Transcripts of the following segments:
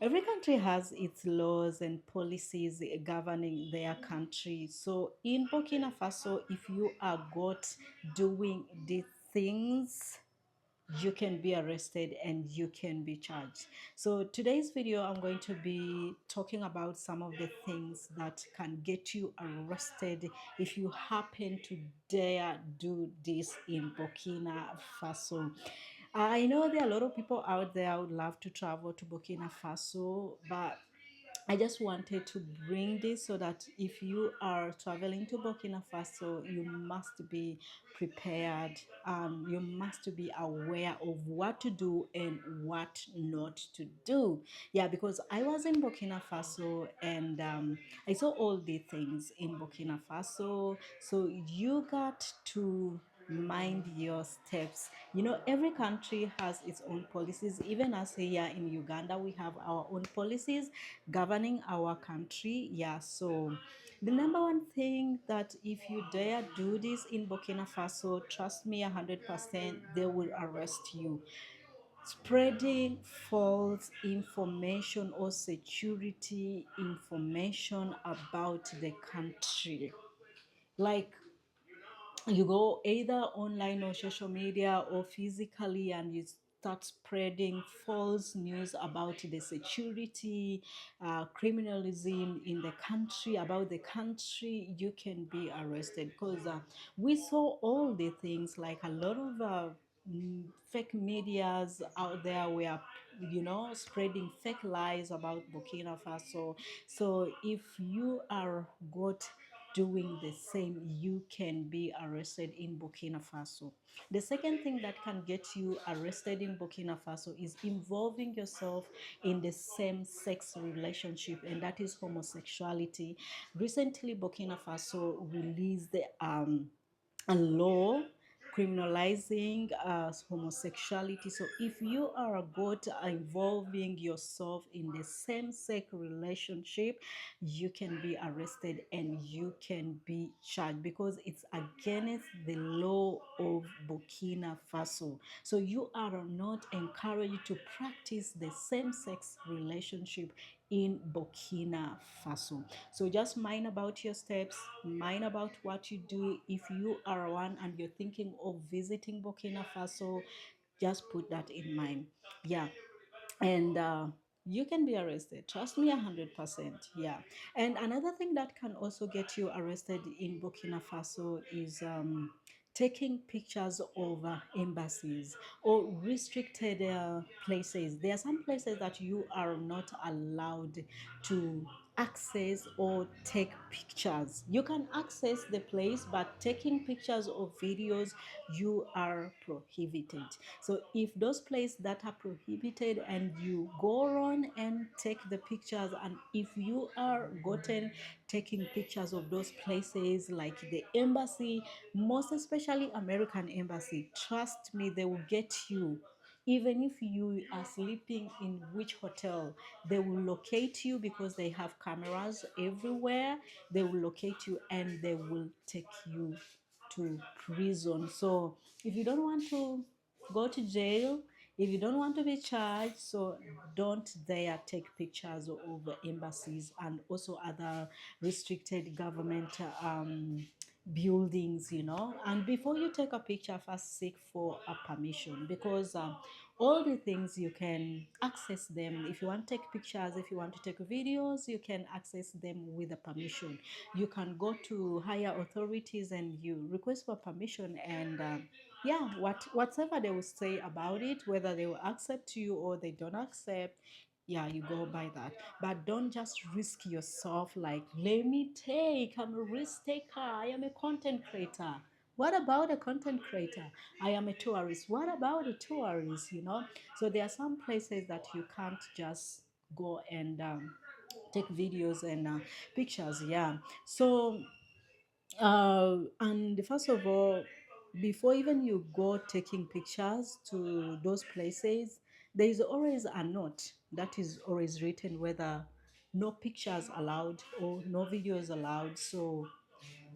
every country has its laws and policies governing their country. So in Burkina Faso, if you are caught doing these things, you can be arrested and you can be charged. So today's video, I'm going to be talking about some of the things that can get you arrested if you happen to dare do this in Burkina Faso. I know there are a lot of people out there who would love to travel to Burkina Faso, but I just wanted to bring this so that if you are traveling to Burkina Faso, you must be prepared. You must be aware of what to do and what not to do. Yeah, because I was in Burkina Faso and I saw all the things in Burkina Faso. So you got to mind your steps. You know, every country has its own policies. Even as here in Uganda, we have our own policies governing our country. Yeah, so the number one thing that if you dare do this in Burkina Faso, trust me 100%, they will arrest you. Spreading false information or security information about the country, like you go either online or social media or physically and you start spreading false news about the security, criminalism in the country, about the country, you can be arrested. Because we saw all the things, like a lot of fake medias out there were, you know, spreading fake lies about Burkina Faso. So if you are got doing the same, you can be arrested in Burkina Faso. The second thing that can get you arrested in Burkina Faso is involving yourself in the same sex relationship, and that is homosexuality. Recently, Burkina Faso released a law criminalizing homosexuality. So if you are got involving yourself in the same-sex relationship, you can be arrested and you can be charged because it's against the law of Burkina Faso. So you are not encouraged to practice the same-sex relationship in Burkina Faso. So just mind about your steps, mind about what you do. If you are one and you're thinking of visiting Burkina Faso, just put that in mind. Yeah. And you can be arrested, trust me, 100%. Yeah. And another thing that can also get you arrested in Burkina Faso is taking pictures of embassies or restricted places. There are some places that you are not allowed to access or take pictures. You can access the place, but taking pictures or videos, you are prohibited. So if those places that are prohibited and you go on and take the pictures, and if you are gotten taking pictures of those places like the embassy, most especially American embassy, trust me, they will get you. Even if you are sleeping in which hotel, they will locate you because they have cameras everywhere. They will locate you and they will take you to prison. So if you don't want to go to jail, if you don't want to be charged, so don't dare take pictures of embassies and also other restricted government buildings, you know. And before you take a picture, first seek for a permission, because all the things you can access them. If you want to take pictures, if you want to take videos, you can access them with a permission. You can go to higher authorities and you request for permission, and yeah, whatever they will say about it, whether they will accept you or they don't accept, yeah, you go by that. But don't just risk yourself like, let me take, I'm a risk taker, I am a content creator. What about a content creator? I am a tourist. What about a tourist, you know? So there are some places that you can't just go and take videos and pictures. Yeah. So and first of all, before even you go taking pictures to those places, there is always a note that is always written whether no pictures allowed or no videos allowed. So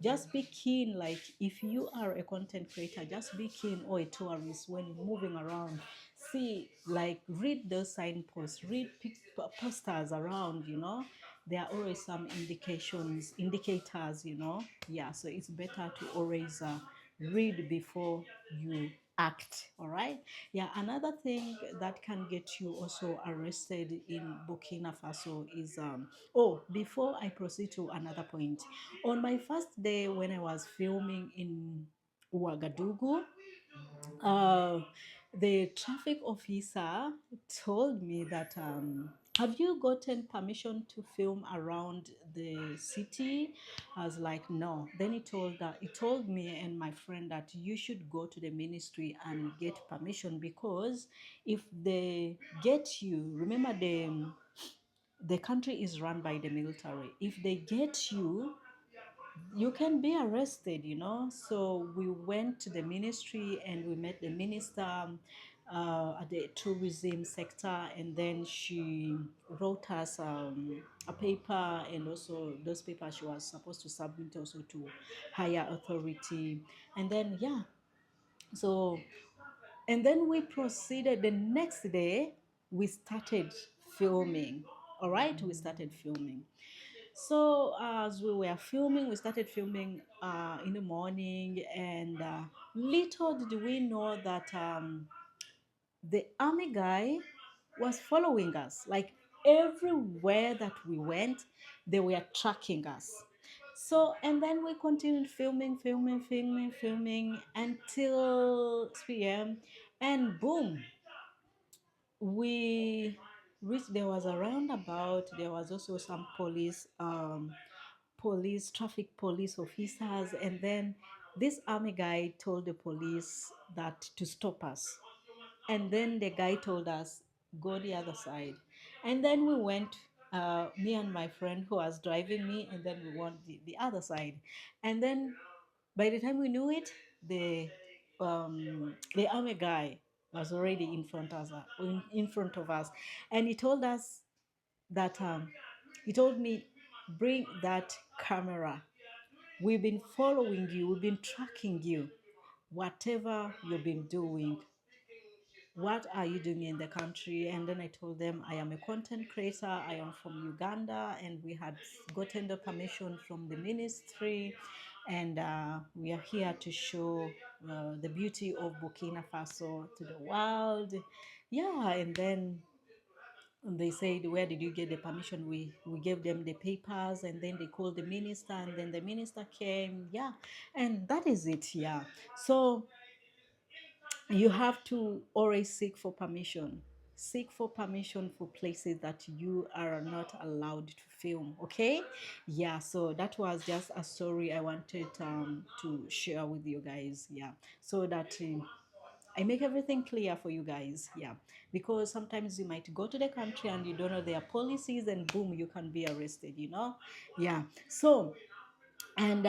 Just be keen, like if you are a content creator, just be keen, or a tourist, when you're moving around, see, like read those signposts, read posters around, there are always some indicators, yeah. So it's better to always read before you act. All right. Yeah, another thing that can get you also arrested in Burkina Faso is oh, before I proceed to another point, on my first day when I was filming in Ouagadougou, uh, the traffic officer told me that, have you gotten permission to film around the city? I was like, no. Then he told me and my friend that you should go to the ministry and get permission, because if they get you, remember the country is run by the military. If they get you can be arrested. So we went to the ministry and we met the minister at the tourism sector, and then she wrote us a paper, and also those papers she was supposed to submit also to higher authority. And then, yeah, so, and then we proceeded the next day. We started filming. All right, we started filming. So as we were filming, we started filming in the morning, and little did we know that the army guy was following us. Like everywhere that we went, they were tracking us. So, and then we continued filming until 6 p.m. And boom, we reached, there was a roundabout, there was also some traffic police officers, and then this army guy told the police that to stop us, and then the guy told us go the other side, and then we went, me and my friend who was driving me, and then we went the other side, and then by the time we knew it, the army guy was already in front of us, and he told us that, he told me, bring that camera. We've been following you, we've been tracking you. Whatever you've been doing, what are you doing in the country? And then I told them, I am a content creator, I am from Uganda, and we had gotten the permission from the ministry, and we are here to show the beauty of Burkina Faso to the world. Yeah, and then they said, where did you get the permission? We gave them the papers, and then they called the minister, and then the minister came. Yeah, and that is it. Yeah, so you have to always seek for permission. Seek for permission for places that you are not allowed to film. Okay, yeah, so that was just a story I wanted to share with you guys. Yeah, so that I make everything clear for you guys. Yeah, because sometimes you might go to the country and you don't know their policies, and boom, you can be arrested. Yeah, so, and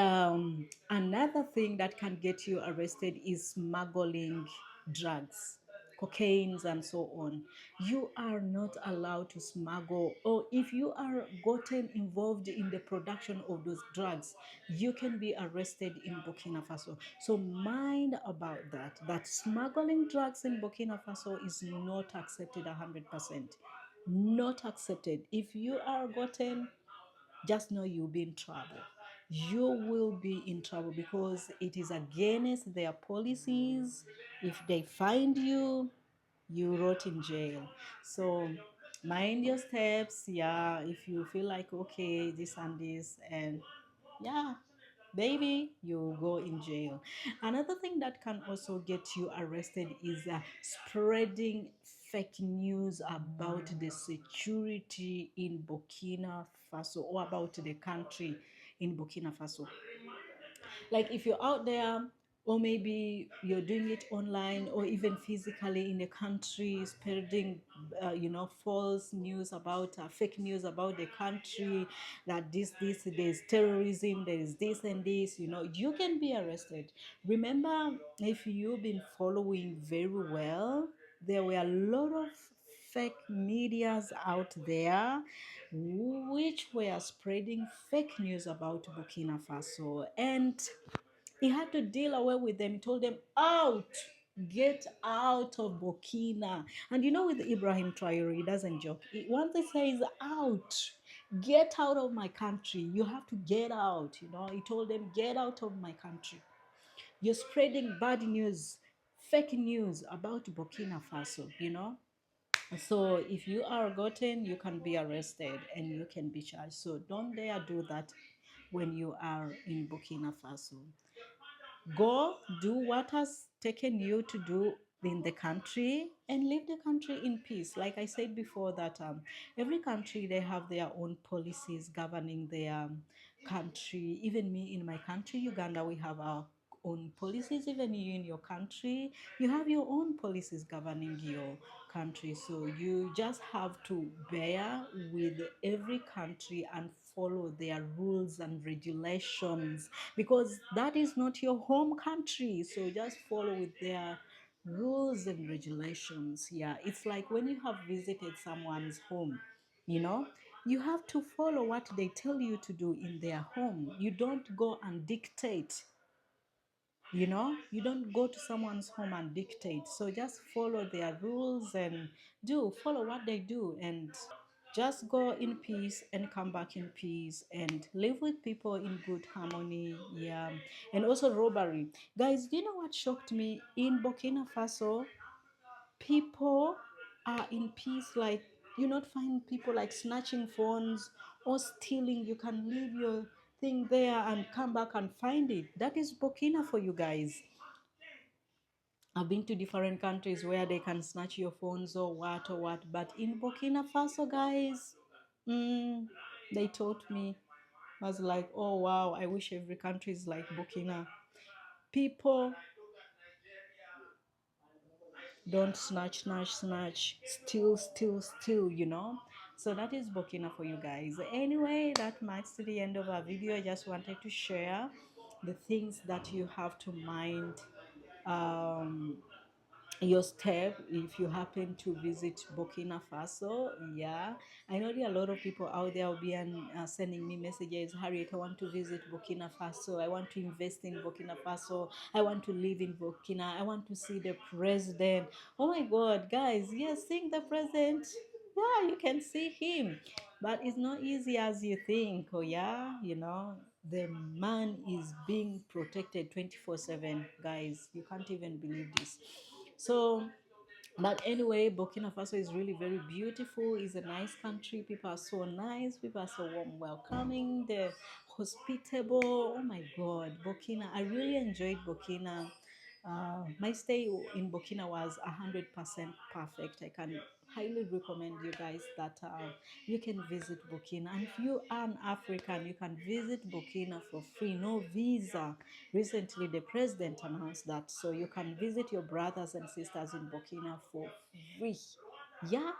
another thing that can get you arrested is smuggling drugs, cocaines, and so on. You are not allowed to smuggle, or if you are gotten involved in the production of those drugs, you can be arrested in Burkina Faso. So mind about that. That smuggling drugs in Burkina Faso is not accepted 100%. Not accepted. If you are gotten, just know you'll be in trouble. You will be in trouble because it is against their policies. If they find you, you rot in jail. So mind your steps. Yeah, if you feel like, okay, this and this, and yeah, baby, you go in jail. Another thing that can also get you arrested is spreading fake news about the security in Burkina Faso, or about the country in Burkina Faso. Like if you're out there, or maybe you're doing it online, or even physically in a country, spreading false news about, fake news about the country, that there's terrorism, there is this and this, you can be arrested. Remember, if you've been following very well, there were a lot of fake medias out there which were spreading fake news about Burkina Faso. And he had to deal away with them. He told them, out, get out of Burkina. And you know, with Ibrahim Traore, he doesn't joke. Once he says out, get out of my country, you have to get out. You know, he told them, get out of my country. You're spreading bad news, fake news about Burkina Faso, you know. So if you are gotten, you can be arrested and you can be charged. So don't dare do that when you are in Burkina Faso. Go do what has taken you to do in the country and leave the country in peace. Like I said before, that every country, they have their own policies governing their country. Even me in my country, Uganda, we have our own policies. Even you in your country, you have your own policies governing your country. So you just have to bear with every country and follow their rules and regulations, because that is not your home country. So just follow with their rules and regulations. Yeah, it's like when you have visited someone's home, you know, you have to follow what they tell you to do in their home. You don't go and dictate, you know, you don't go to someone's home and dictate. So just follow their rules and do follow what they do, and just go in peace and come back in peace and live with people in good harmony. Yeah. And also robbery, guys, do you know what shocked me in Burkina Faso? People are in peace. Like, you not find people like snatching phones or stealing. You can leave your thing there and come back and find it. That is Burkina for you guys. I've been to different countries where they can snatch your phones or what, but in Burkina Faso, guys, they taught me. I was like, oh wow, I wish every country is like Burkina. People don't snatch, steal, you know. So that is Burkina for you guys. Anyway, that marks to the end of our video. I just wanted to share the things that you have to mind. Um, your step if you happen to visit Burkina Faso. Yeah, I know there are a lot of people out there will be sending me messages. Harriet, I want to visit Burkina Faso, I want to invest in Burkina Faso, I want to live in Burkina, I want to see the president. Oh my god, guys, yes, seeing the president, yeah, you can see him, but it's not easy as you think. Oh yeah, you know, the man is being protected 24/7. Guys, you can't even believe this. So, but anyway, Burkina Faso is really very beautiful. It's a nice country. People are so nice. People are so warm, welcoming. They're hospitable. Oh my God, Burkina! I really enjoyed Burkina. My stay in Burkina was 100% perfect. I can highly recommend you guys that you can visit Burkina. And if you are an African, you can visit Burkina for free, no visa. Recently, the president announced that, so you can visit your brothers and sisters in Burkina for free. Yeah,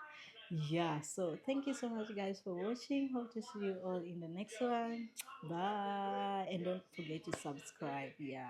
yeah. So thank you so much, guys, for watching. Hope to see you all in the next one. Bye, and don't forget to subscribe. Yeah.